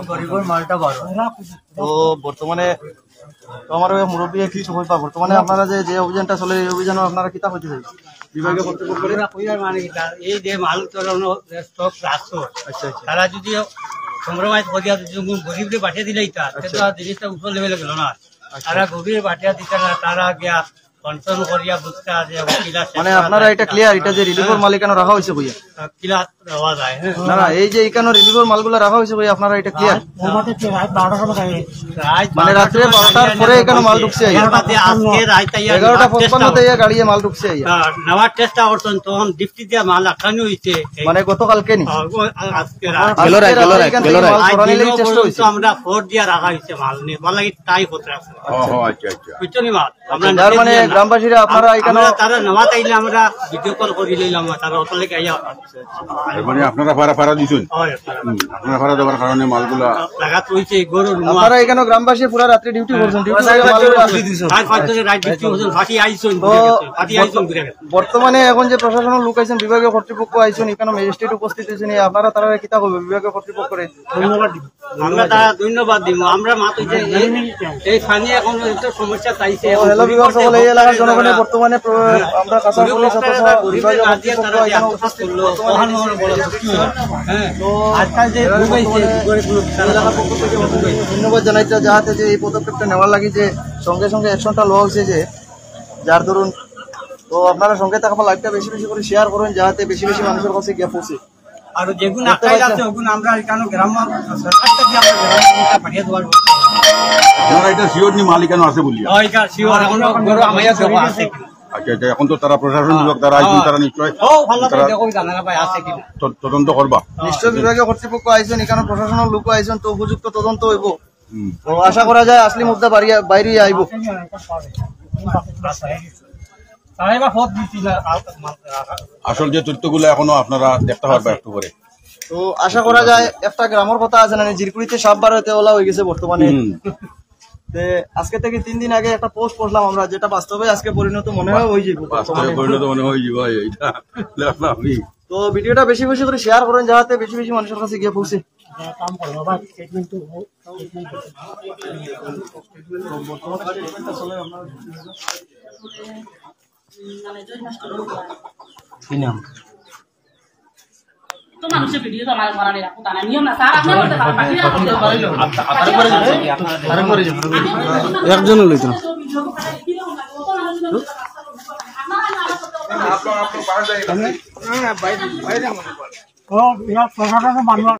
গরিবের মালটা বারো। তো বর্তমানে তো আমার মুরব্বী কিছু হইবা বর্তমানে আপনারা যে অভিযানটা চলে এই অভিযানে আপনারা কিতা হইতে চাই বিভাগীয় কর্তৃপক্ষ মানে এই যে মাল চলানো স্টক রাখছো তারা যদি কম্প্রোমাইজ করিয়া গরিবরে পাঠিয়ে দিলে জিনিসটা উপর লেভেলে গেল না। তারা গভীর পাঠিয়ে দিতে না, তারা গিয়া কনসার্ন করিয়া বুঝতে আছে মানে আপনারা এটা ক্লিয়ার এটা যে রিলিফের মাল এখানে রাখা হয়েছে কইয়া কিলা দেওয়া যায় না না এই যে এখানে রিলিফের মালগুলো রাখা হয়েছে কইয়া আপনারা এটা ক্লিয়ার মানে রাত্রে 12টার পরে এখানে মাল ঢুকছে আজকে রাত 11:55 তে গাড়িয়ে মাল ঢুকছে নেওয়ার চেষ্টা করছেন তখন ডিপটি দিয়ে মাল আটকানো হয়েছে মানে গতকালকে নি আজকে আমরা ফোর দিয়ে রাখা হয়েছে মাল নিয়ে মাল টাই হতে রাখছে বুঝছো নি মাল আমরা মানে গ্রামবাসীরা আপনারা এখানে তারা নেওয়া তাইলে আমরা ভিডিও কল করে লইলাম তারা অতলেকে আইয়া মানে আপনারা ভাড়া দিছেন আপনারা ভাড়া দেওয়ার কারণে মালগুলা লাগাত হইছে গরুর আপনারা এখানে গ্রামবাসী পুরো রাতে ডিউটি করছেন ডিউটি করে মালগুলো আসি দিছেন আর পাঁচজনের রাত ডিউটি করছেন ফাটি আইছেন বর্তমানে এখন যে প্রশাসনের লোক আইছেন বিভাগীয় কর্তৃপক্ষ আইছেন এখানে ম্যাজিস্ট্রেট উপস্থিত হয়েছেন আপনারা তারা কিতা করবে বিভাগীয় কর্তৃপক্ষরে ধন্যবাদ দিব আমরা তারা ধন্যবাদ দিব আমরা মাত্র যে এই স্থানীয় এখন সমস্যা চাইছে হ্যালো বিভাগ সকল এই এলাকার জনগণের বর্তমানে আমরা কাঁচা পুলিশ অথচ বিভাগীয় কর্তৃপক্ষ এখানে উপস্থিত ধন্যবাদ জানাইতে যাহাতে যে এই পদক্ষেপটা নেওয়ার লাগি যে সঙ্গে সঙ্গে অ্যাকশনটা লওয়া হয়েছে যে যার ধরুন তো আপনারা সঙ্গে থাকা লাইভটা বেশি বেশি করে শেয়ার করুন যাহাতে বেশি বেশি মানুষের কাছে গিয়ে পৌঁছে আর যেগুলো আটকাই আছে ওগুলো আমরা এখানে গ্রাম সরকারটা দিয়ে আমরা গ্রাম পাঠিয়ে দেওয়ার আপনারা এটা শিওর নি মালিকানো আছে বলি এটা শিওর এখন গরু আমায়া সব আছে আচ্ছা আচ্ছা এখন তো তারা প্রশাসন বিভাগ তারা আইছেন তারা নিশ্চয় ভালো করে দেখো জানা ভাই আছে কিনা তদন্ত করবা নিশ্চয় বিভাগীয় কর্তৃপক্ষ আইছেন এখানে প্রশাসনের লোক আইছেন তো উপযুক্ত তদন্ত হইব তো আশা করা যায় আসলি মুদ্রা বাইরে আইব আসল যে তথ্যগুলো এখনো আপনারা দেখতে পারবেন একটু করে তো আশা করা যায় একটা গ্রামের কথা আছে না জিরকুড়িতে সাপ বার হতে ওলা হয়ে গেছে বর্তমানে আজকে থেকে 3 দিন আগে একটা পোস্ট করলাম আমরা যেটা বাস্তবে আজকে পরিণত মনে হয় হয়ে যাবে তো ভিডিওটা বেশি বেশি করে শেয়ার করেন যাতে বেশি বেশি মানুষের কাছে গিয়ে পৌঁছে তো মানুষের ভিডিও তো আমার করা নেই রাখো তা না নিয়ম না স্যার আপনি বলতে পারেন একজন লইতো না